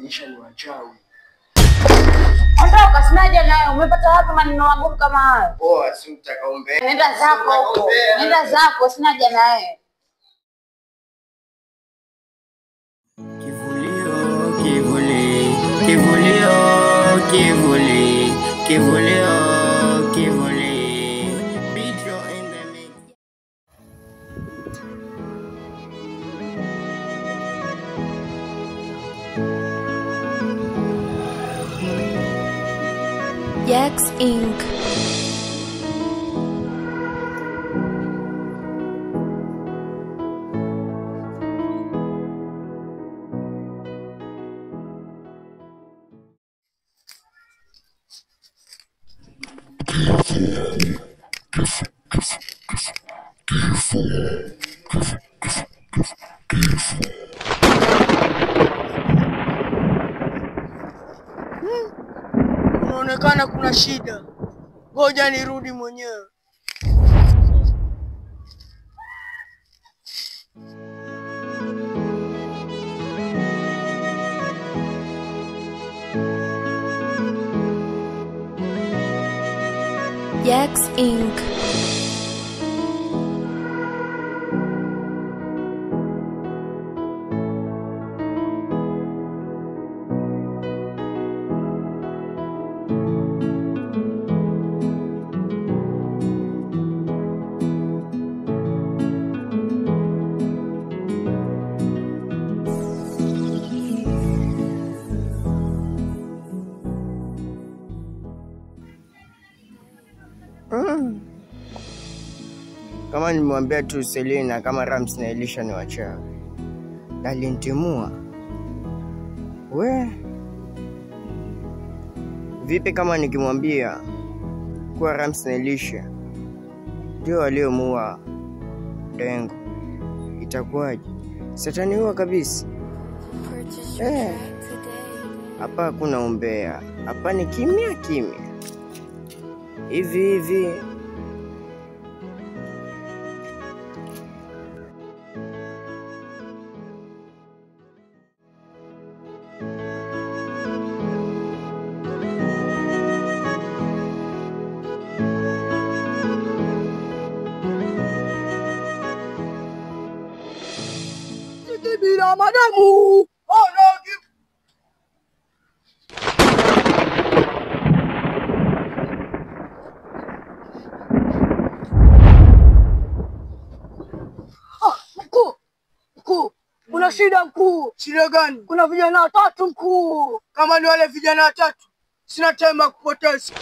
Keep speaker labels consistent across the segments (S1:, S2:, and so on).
S1: Elisha ni wachawi.
S2: Ondoka, sinaje nayo. Umepata wapi maneno magumu kama hayo?
S1: Poa, si mtakaombea.
S2: Nenda zako huko. Nenda zako, sinaje naye.
S3: Kivulio. Petro in the mix.
S4: Yax Inc.
S5: Unaonekana kuna shida. Ngoja nirudi mwenyewe.
S4: Yax Inc.
S3: Kama nimwambia tu Selina kama Rams na Elisha ni wachawi. Alintimua. Vipi kama nikimwambia kuwa Rams na Elisha ndio waliomuua Dengo? Itakuwaje? Sataniua kabisa. Hapa hakuna umbea. Hapa ni kimya. Hivi.
S5: Bila madamu. Oh no. Mkuu. Kuna shida mkuu. Shida gani? Kuna vijana watatu mkuu. Kama ni wale vijana watatu, sina time ya kupoteza.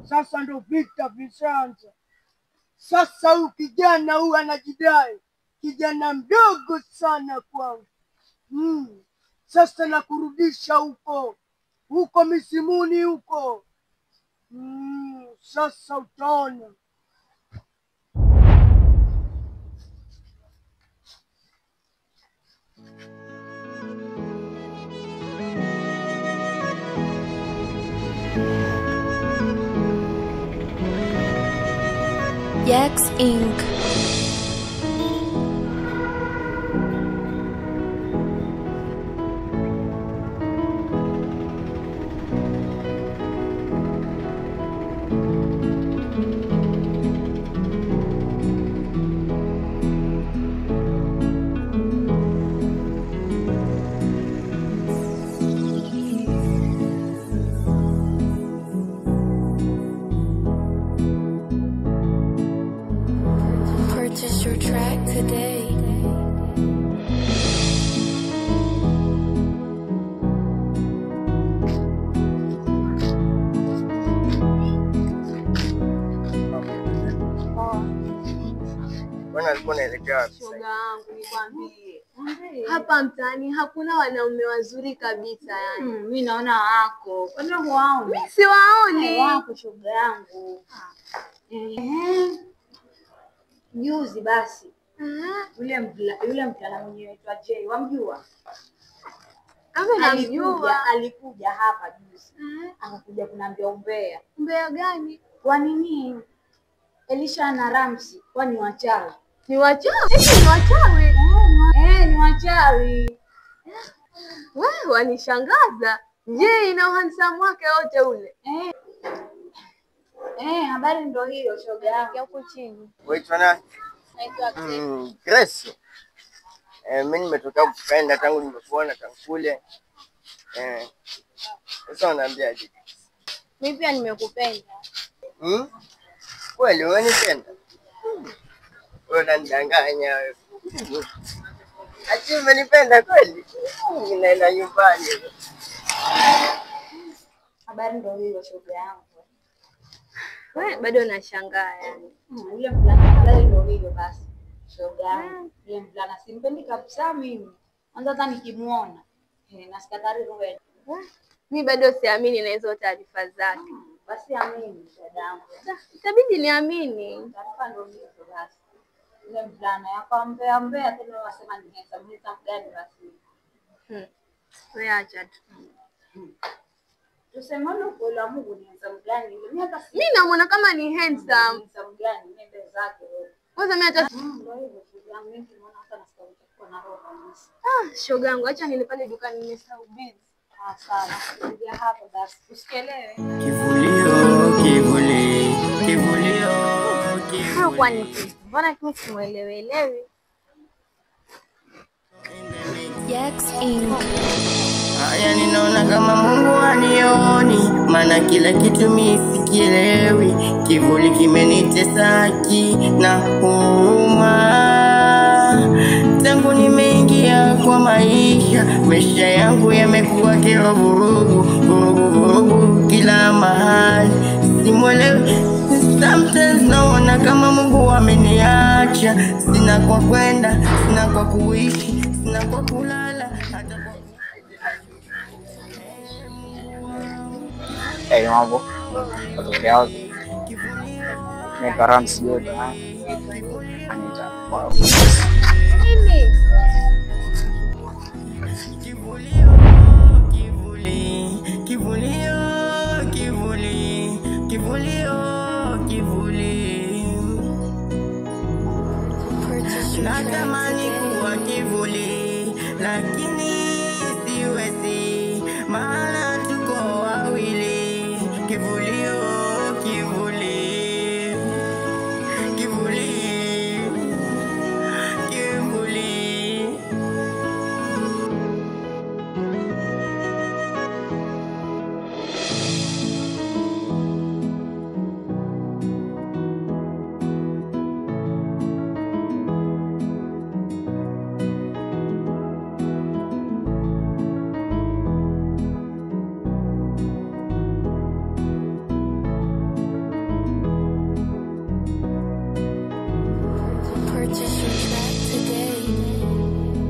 S5: Sasa ndo vita vishaanza. Sasa huyu kijana huyu anajidai kijana mdogo sana kwangu. Sasa nakurudisha huko misimuni huko. Sasa utaona.
S4: Yax Inc. Purchase your track today.
S3: Bwana alikuwa anaelekea wapi?
S6: Shoga yangu nikwambie. Hapa mtaani hakuna wanaume wazuri kabisa yani.
S2: Mimi naona wako. Kwani huwaoni?
S6: Mimi siwaoni.
S2: Wako shoga yangu. Juzi basi. Yule mvulana mwenyewe anaitwa Jay, wamjua? Alikuja hapa juzi. Akakuja kuniambia umbea.
S6: Umbea gani?
S2: Kwa nini? Elisha na Ramsi kwani wachawi?
S6: Ni wachawi? Eti ni wachawi?
S2: Ni wachawi.
S6: Wewe wanishangaza. Je, ina uhandsome wake wote ule?
S2: Habari ndo hiyo shoga yangu.
S6: Hapo chini.
S3: Waitwa nani?
S2: Naitwa
S3: Grace. Mimi nimetoka kupenda tangu nimekuona tangu kule. Sasa unaambia aje?
S2: Mimi pia nimekupenda.
S3: Kweli unanipenda? Wewe unanidanganya wewe. Ati umenipenda kweli? Ninaenda nyumbani.
S2: Habari ndo hiyo shoga yangu.
S6: Wewe bado unashangaa yani.
S2: Yule mvulana habari ndo hiyo basi. Shoga yangu. Yule mvulana simpendi kabisa mimi. Kwanza hata nikimuona. Nasikatari roho.
S6: Mimi bado siamini na hizo taarifa zake.
S2: Basi amini shoga yangu.
S6: Itabidi niamini.
S2: Taarifa ndo hiyo basi. Yule mvulana yakwambea tena wasema ni handsome gani basi.
S6: Wewe acha tu.
S2: Tusemane kwa Mungu ni handsome gani? Mimi hata
S6: Mimi namuona kama ni handsome.
S2: handsome gani mbele zake wewe.
S6: Kwanza mimi hata
S2: Ndio hivyo shoga yangu, mimi naona hata nasikia kwa na roho kabisa.
S6: shoga yangu acha nile pale dukani nimesahau busy.
S2: Sana. Kuja hapa basi. Usikelewe.
S6: Kwa kwani mbona kimi simuelewi?
S4: Jax Inc.
S3: Haya ninaona kama Mungu anioni, maana kila kitu mimi sikielewi. Kivuli kimenitesa haki na huruma. Tangu nimeingia kwa maisha yangu yamekuwa kero, vurugu kila mahali. Simuelewi. Sometimes naona kama Mungu ameniacha. Sina kwa kwenda, sina kwa kuishi, sina kwa kulala, hata kwa
S7: mambo kutokea wapi? Naitwa Ramsi Yoda. Anaita kwa
S3: natamani kuwa kivuli, lakini siwezi, maana tuko wawili. Kivulio, kivuli.
S4: Purchase your track today.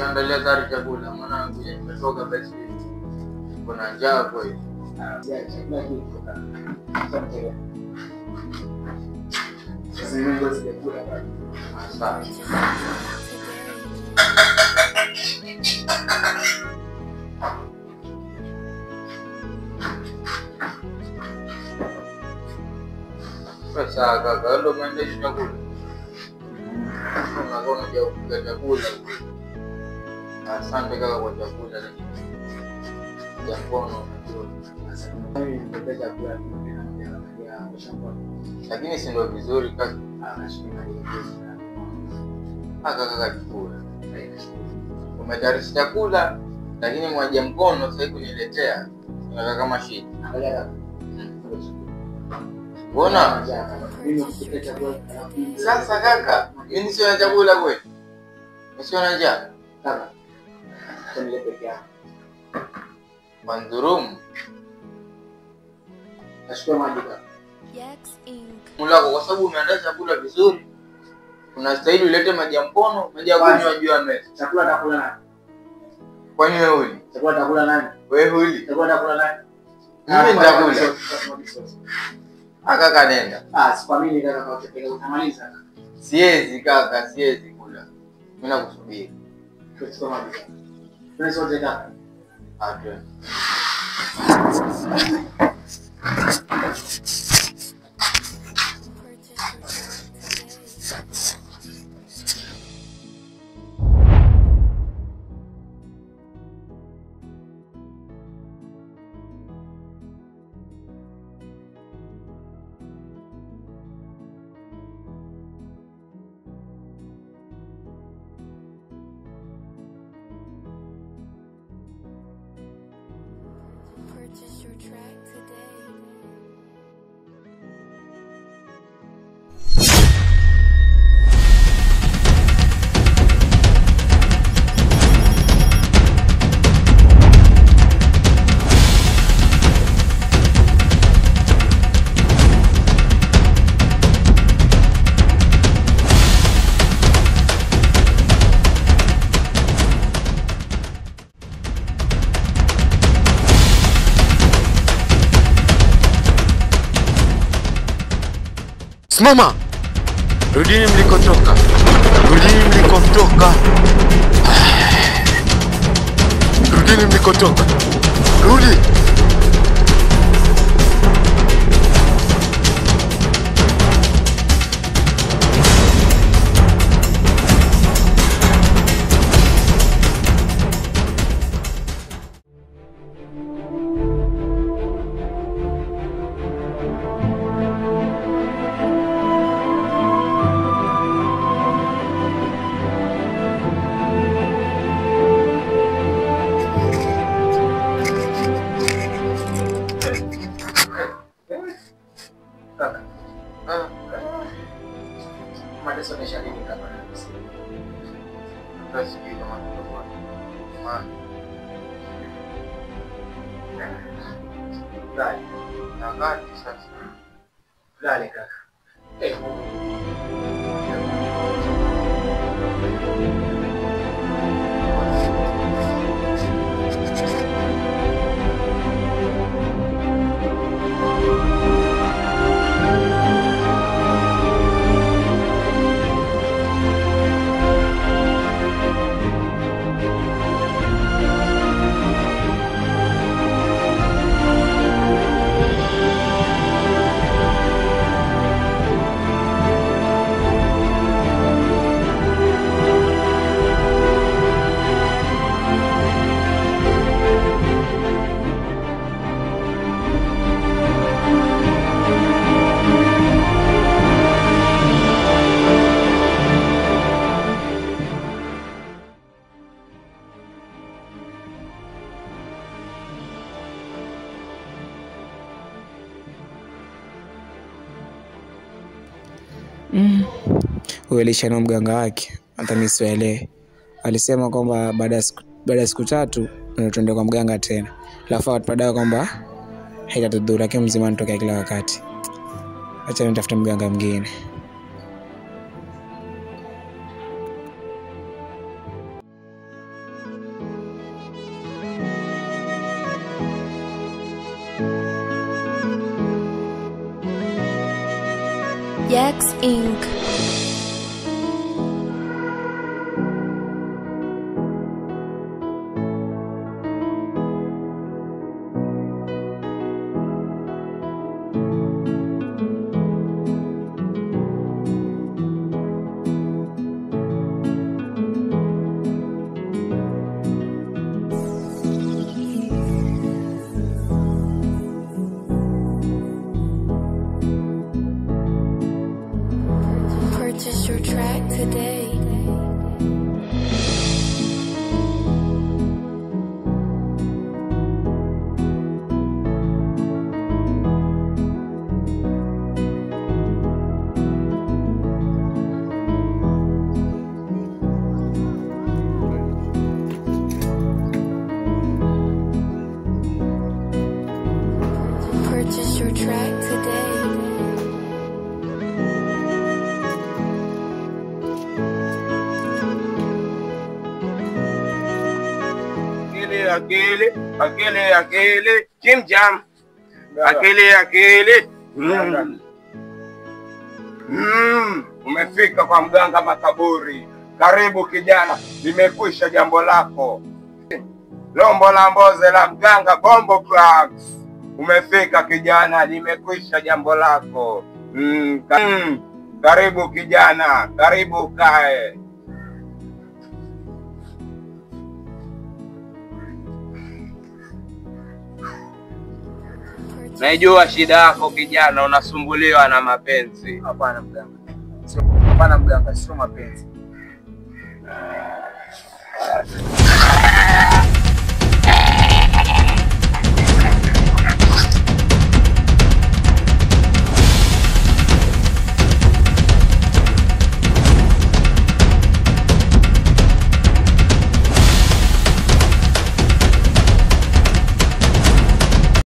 S8: Angalia gari chakula, maana nimetoka basi. Kuna njaa kwa hiyo. Sasa kaka, ndo maendeleo chakula. Unaona ndio chakula. Asante kaka kwa chakula lakini lakini si ndio vizuri kaka. Kaka chakula. Umetayarisha chakula lakini mwaje mkono sasa kuniletea. Unataka kama shida. Mbona? Sasa kaka, mimi sio na chakula kweli. Sio na njaa. Kaka. Tunile peke yako. Mandurum. Nashukuru maji kaka.
S4: Jax Inc.
S8: mulako kwa sababu umeandaa chakula vizuri. Unastahili ulete maji ya mkono, maji ya kunywa juu ya meza.
S1: Chakula takula nani?
S8: Kwani wewe huli?
S1: Chakula takula nani?
S8: Wewe huli?
S1: Chakula takula nani?
S8: Mimi nitakula. Kaka nenda.
S1: Sikwamini kaka kwa kipele utamaliza.
S8: Siwezi kaka, siwezi kula. Mimi nakusubiri.
S1: Tuchukue maji. Twende sote kaka.
S8: Atwe.
S4: Purchase your track today.
S9: Simama! Rudini mlikotoka. Rudini mlikotoka. Rudini mlikotoka. Rudi!
S1: Mateso ni shadidi kama
S8: Tunasikia kama tutakuwa.
S1: Dale,
S8: Nakati sasa.
S1: dale kaka.
S7: Huyo alishana mganga wake, hata mimi sielewi. Alisema kwamba baada ya siku 3 ndio tuende kwa mganga tena. Alafu atapadawa kwamba haitatudhuru kama mzima nitokea kila wakati. Acha nitafute mganga mwingine.
S4: Yax Inc. Purchase your track today. Purchase your track today.
S10: akili, chimcham. Akili. Umefika kwa mganga makaburi. Karibu kijana, limekwisha jambo lako. Lombo la mboze la mganga Bombo Clubs. Umefika kijana, limekwisha jambo lako. Karibu kijana, karibu kae. Najua shida yako kijana, unasumbuliwa na mapenzi.
S7: Hapana mganga. Hapana mganga, sio mapenzi.